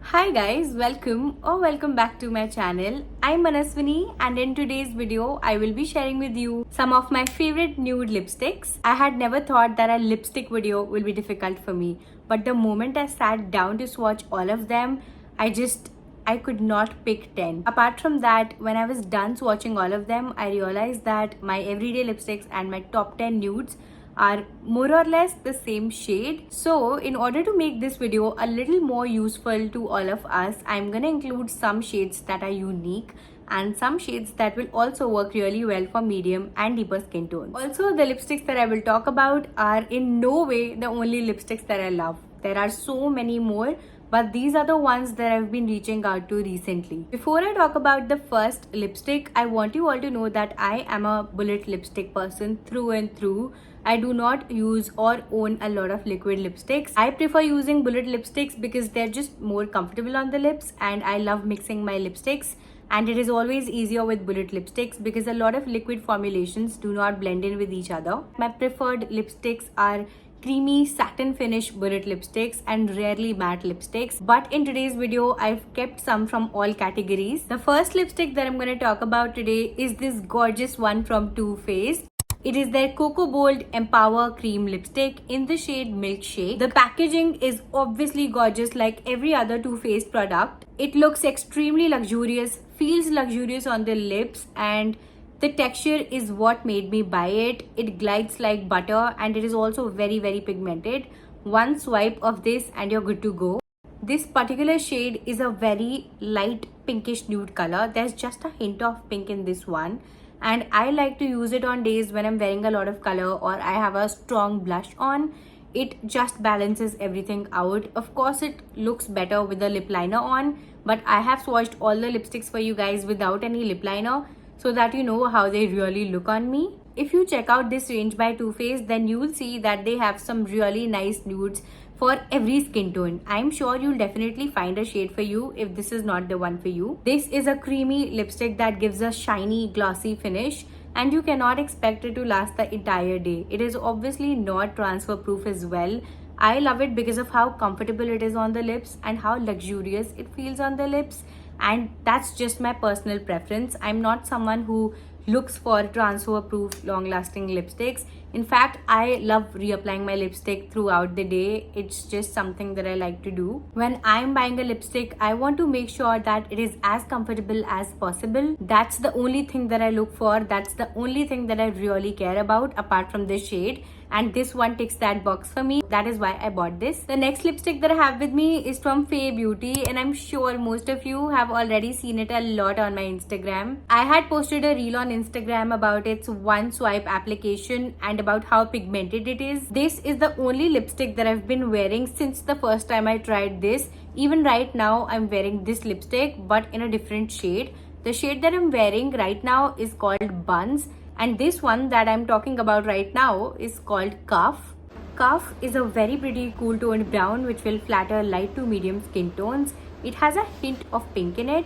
Hi guys, welcome back to my channel. I'm Manaswini and in today's video I will be sharing with you some of my favorite nude lipsticks. I had never thought that a lipstick video will be difficult for me, but the moment I sat down to swatch all of them, I could not pick 10. Apart from that, when I was done swatching all of them, I realized that my everyday lipsticks and my top 10 nudes are more or less the same shade. So in order to make this video a little more useful to all of us, I'm gonna include some shades that are unique and some shades that will also work really well for medium and deeper skin tones. Also, the lipsticks that I will talk about are in no way the only lipsticks that I love. There are so many more, but these are the ones that I've been reaching out to recently. Before I talk about the first lipstick, I want you all to know that I am a bullet lipstick person through and through. I do not use or own a lot of liquid lipsticks. I prefer using bullet lipsticks because they're just more comfortable on the lips and I love mixing my lipsticks. And it is always easier with bullet lipsticks because a lot of liquid formulations do not blend in with each other. My preferred lipsticks are creamy satin finish bullet lipsticks and rarely matte lipsticks, but in today's video I've kept some from all categories. The first lipstick that I'm going to talk about today is this gorgeous one from Too Faced. It is their Cocoa Bold Empower Cream Lipstick in the shade Milkshake. The packaging is obviously gorgeous like every other Too Faced product. It looks extremely luxurious, feels luxurious on the lips, and the texture is what made me buy it. It glides like butter and it is also very pigmented. One swipe of this and you're good to go. This particular shade is a very light pinkish nude color. There's just a hint of pink in this one. And I like to use it on days when I'm wearing a lot of color or I have a strong blush on. It just balances everything out. Of course, it looks better with the lip liner on, but I have swatched all the lipsticks for you guys without any lip liner so that you know how they really look on me. If you check out this range by Too Faced, then you will see that they have some really nice nudes for every skin tone. I'm sure you'll definitely find a shade for you if this is not the one for you. This is a creamy lipstick that gives a shiny, glossy finish and you cannot expect it to last the entire day. It is obviously not transfer proof as well. I love it because of how comfortable it is on the lips and how luxurious it feels on the lips, and that's just my personal preference. I'm not someone who looks for transfer proof long lasting lipsticks. In fact, I love reapplying my lipstick throughout the day. It's just something that I like to do. When I'm buying a lipstick, I want to make sure that it is as comfortable as possible. That's the only thing that I look for. That's the only thing that I really care about apart from the shade, and this one ticks that box for me. That is why I bought this. The next lipstick that I have with me is from Fay Beauty, and I'm sure most of you have already seen it a lot on my Instagram. I had posted a reel on Instagram about its one swipe application and about how pigmented it is. This is the only lipstick that I've been wearing since the first time I tried this. Even right now I'm wearing this lipstick but in a different shade. The shade that I'm wearing right now is called Buns, and this one that I'm talking about right now is called Cuff. Cuff is a very pretty cool toned brown which will flatter light to medium skin tones. It has a hint of pink in it,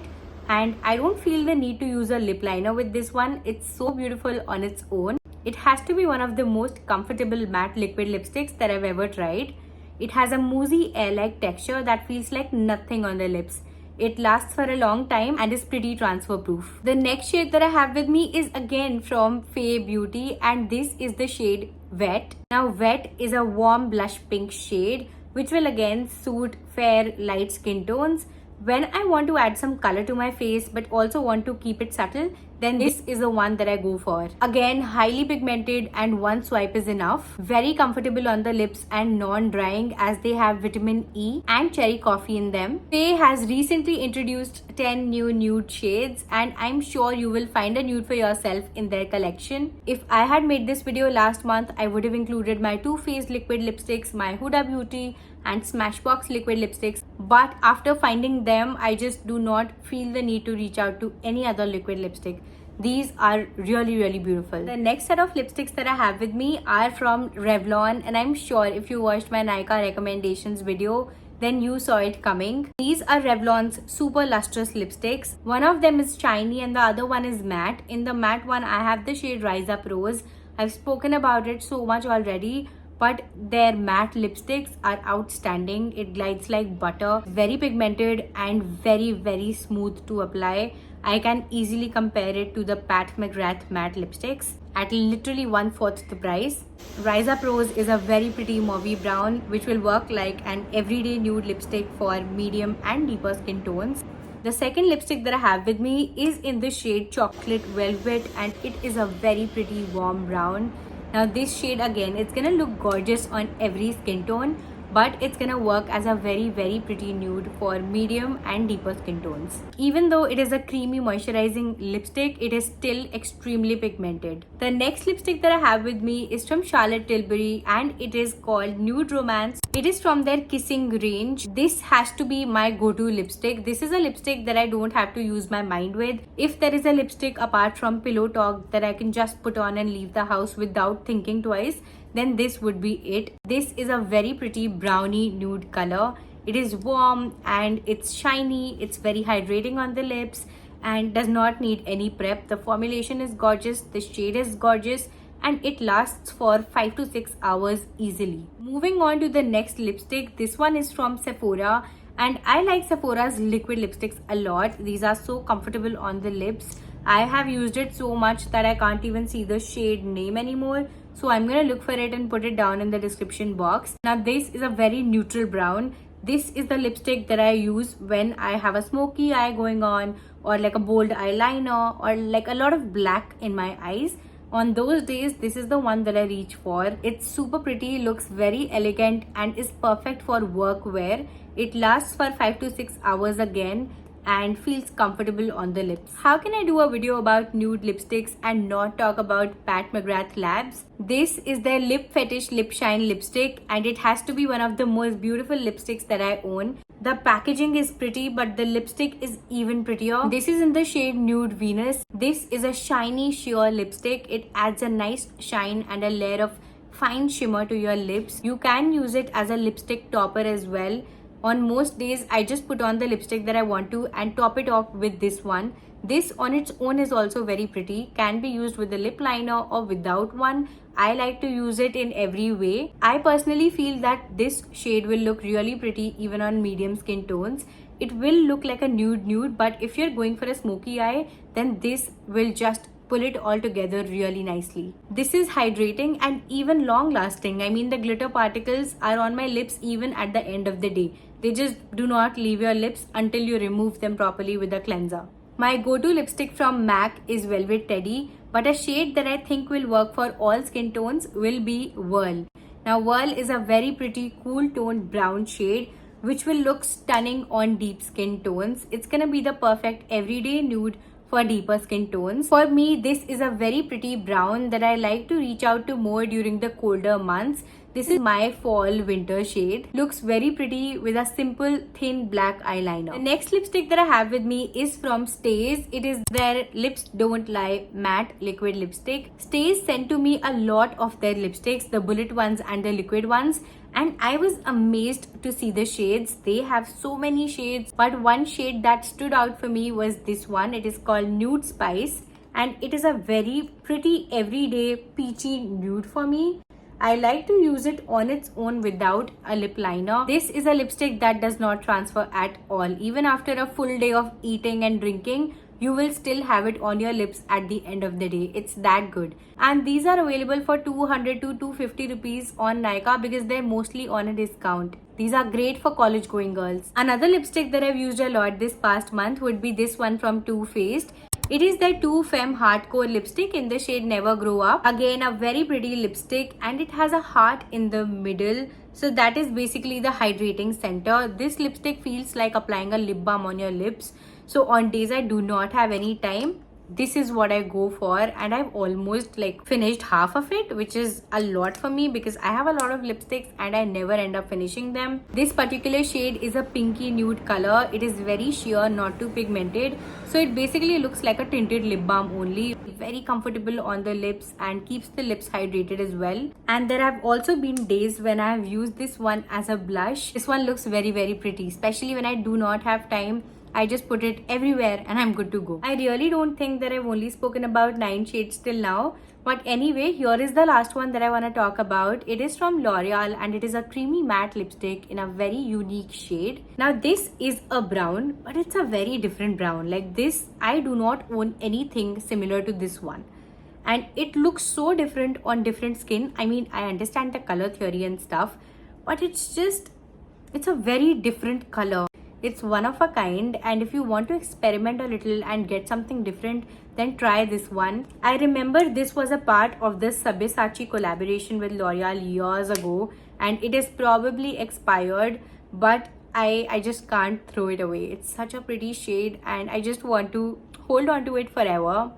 and I don't feel the need to use a lip liner with this one. It's so beautiful on its own. It has to be one of the most comfortable matte liquid lipsticks that I've ever tried. It has a moussey air-like texture that feels like nothing on the lips. It lasts for a long time and is pretty transfer proof. The next shade that I have with me is again from Fay Beauty, and this is the shade Wet. Now Wet is a warm blush pink shade which will again suit fair light skin tones. When I want to add some color to my face but also want to keep it subtle, then this is the one that I go for. Again, highly pigmented and one swipe is enough. Very comfortable on the lips and non-drying as they have vitamin E and cherry coffee in them. Fay has recently introduced 10 new nude shades, and I'm sure you will find a nude for yourself in their collection. If I had made this video last month, I would have included my Too Faced liquid lipsticks, my Huda Beauty and Smashbox liquid lipsticks, but after finding them, I just do not feel the need to reach out to any other liquid lipstick. These are really beautiful. The next set of lipsticks that I have with me are from Revlon, and I'm sure if you watched my Nykaa recommendations video, then you saw it coming. These are Revlon's super lustrous lipsticks. One of them is shiny and the other one is matte. In the matte one, I have the shade Rise Up Rose. I've spoken about it so much already, but their matte lipsticks are outstanding. It glides like butter, very pigmented and very smooth to apply. I can easily compare it to the Pat McGrath matte lipsticks at literally 1/4 the price. Rise Up Rose is a very pretty mauvey brown which will work like an everyday nude lipstick for medium and deeper skin tones. The second lipstick that I have with me is in the shade Chocolate Velvet, and it is a very pretty warm brown. Now this shade again, it's gonna look gorgeous on every skin tone, but it's gonna work as a very pretty nude for medium and deeper skin tones. Even though it is a creamy moisturizing lipstick, it is still extremely pigmented. The next lipstick that I have with me is from Charlotte Tilbury, and it is called Nude Romance. It is from their Kissing range. This has to be my go-to lipstick. This is a lipstick that I don't have to use my mind with. If there is a lipstick apart from Pillow Talk that I can just put on and leave the house without thinking twice, then this would be it. This is a very pretty brownie nude color. It is warm and it's shiny. It's very hydrating on the lips and does not need any prep. The formulation is gorgeous, the shade is gorgeous, and it lasts for 5 to 6 hours easily. Moving on to the next lipstick. This one is from Sephora, and I like Sephora's liquid lipsticks a lot. These are so comfortable on the lips. I have used it so much that I can't even see the shade name anymore. So I'm gonna look for it and put it down in the description box. Now this is a very neutral brown. This is the lipstick that I use when I have a smoky eye going on, or like a bold eyeliner, or like a lot of black in my eyes. On those days, this is the one that I reach for. It's super pretty, looks very elegant, and is perfect for work wear. It lasts for 5 to 6 hours again and feels comfortable on the lips. How can I do a video about nude lipsticks and not talk about Pat McGrath Labs? This is their Lip Fetish Lip Shine lipstick, and it has to be one of the most beautiful lipsticks that I own. The packaging is pretty, but the lipstick is even prettier. This is in the shade Nude Venus. This is a shiny sheer lipstick. It adds a nice shine and a layer of fine shimmer to your lips. You can use it as a lipstick topper as well. On most days, I just put on the lipstick that I want to and top it off with this one. This on its own is also very pretty. Can be used with a lip liner or without one. I like to use it in every way. I personally feel that this shade will look really pretty even on medium skin tones. It will look like a nude, but if you're going for a smoky eye, then this will just pull it all together really nicely. This is hydrating and even long lasting. I mean, the glitter particles are on my lips even at the end of the day. They just do not leave your lips until you remove them properly with a cleanser. My go-to lipstick from MAC is Velvet Teddy, but a shade that I think will work for all skin tones will be Whirl. Now Whirl is a very pretty cool toned brown shade which will look stunning on deep skin tones. It's gonna be the perfect everyday nude for deeper skin tones. For me, this is a very pretty brown that I like to reach out to more during the colder months. This is my fall winter shade. Looks very pretty with a simple thin black eyeliner. The next lipstick that I have with me is from Stays. It is their Lips Don't Lie matte liquid lipstick. Stays sent to me a lot of their lipsticks, the bullet ones and the liquid ones, and I was amazed to see the shades. They have so many shades, but one shade that stood out for me was this one. It is called Nude Spice, and it is a very pretty everyday peachy nude for me. I like to use it on its own without a lip liner. This is a lipstick that does not transfer at all. Even after a full day of eating and drinking, you will still have it on your lips at the end of the day. It's that good. And these are available for 200 to 250 rupees on Nykaa because they're mostly on a discount. These are great for college going girls. Another lipstick that I've used a lot this past month would be this one from Too Faced. It is the Too Femme Hardcore lipstick in the shade Never Grow Up. Again, a very pretty lipstick, and it has a heart in the middle. So that is basically the hydrating center. This lipstick feels like applying a lip balm on your lips. So on days I do not have any time, this is what I go for, and I've almost like finished half of it, which is a lot for me because I have a lot of lipsticks and I never end up finishing them. This particular shade is a pinky nude color. It is very sheer, not too pigmented, so it basically looks like a tinted lip balm only. Very comfortable on the lips and keeps the lips hydrated as well. And there have also been days when I have used this one as a blush. This one looks very pretty, especially when I do not have time. I just put it everywhere and I'm good to go. I really don't think that I've only spoken about 9 shades till now, But anyway, here is the last one that I want to talk about. It is from L'Oreal and it is a creamy matte lipstick in a very unique shade. Now this is a brown, but it's a very different brown. Like this, I do not own anything similar to this one. And it looks so different on different skin. I mean, I understand the color theory and stuff, but it's a very different color. It's one of a kind, and if you want to experiment a little and get something different, then try this one. I remember this was a part of the Sabyasachi collaboration with L'Oreal years ago, and it is probably expired, but I just can't throw it away. It's such a pretty shade and I just want to hold on to it forever.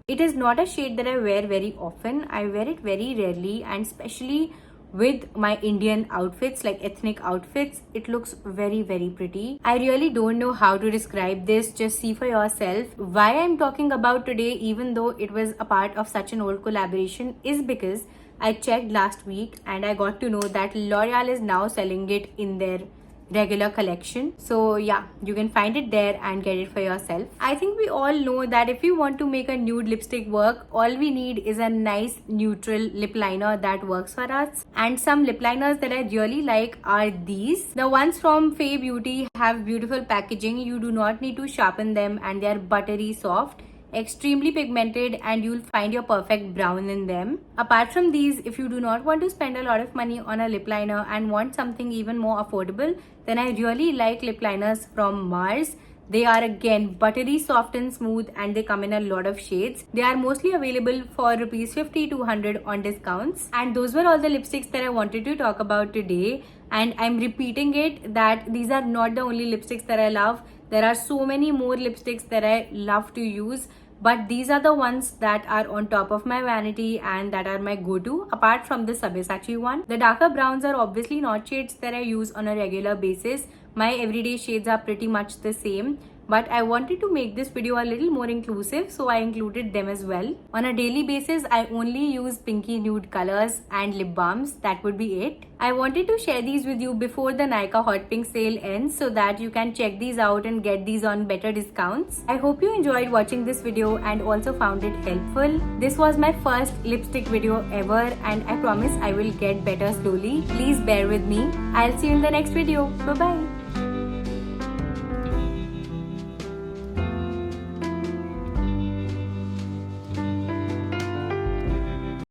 It is not a shade that I wear very often. I wear it very rarely, and especially with my Indian outfits, like ethnic outfits, it looks very pretty. I really don't know how to describe this. Just see for yourself. Why I'm talking about today, even though it was a part of such an old collaboration, is because I checked last week and I got to know that L'Oreal is now selling it in their regular collection. So yeah, you can find it there and get it for yourself. I think we all know that if you want to make a nude lipstick work, all we need is a nice neutral lip liner that works for us. And some lip liners that I really like are these. The ones from Fay Beauty have beautiful packaging. You do not need to sharpen them and they are buttery soft, extremely pigmented, and you'll find your perfect brown in them. Apart from these, if you do not want to spend a lot of money on a lip liner and want something even more affordable, then I really like lip liners from Mars. They are again buttery soft and smooth, and they come in a lot of shades. They are mostly available for rupees 50 to 100 on discounts. And those were all the lipsticks that I wanted to talk about today. And I'm repeating it that these are not the only lipsticks that I love. There are so many more lipsticks that I love to use, but these are the ones that are on top of my vanity and that are my go-to, apart from the Sabyasachi one. The darker browns are obviously not shades that I use on a regular basis. My everyday shades are pretty much the same, but I wanted to make this video a little more inclusive, so I included them as well. On a daily basis, I only use pinky nude colors and lip balms. That would be it. I wanted to share these with you before the Nykaa Hot Pink sale ends so that you can check these out and get these on better discounts. I hope you enjoyed watching this video and also found it helpful. This was my first lipstick video ever, and I promise I will get better slowly. Please bear with me. I'll see you in the next video. Bye bye.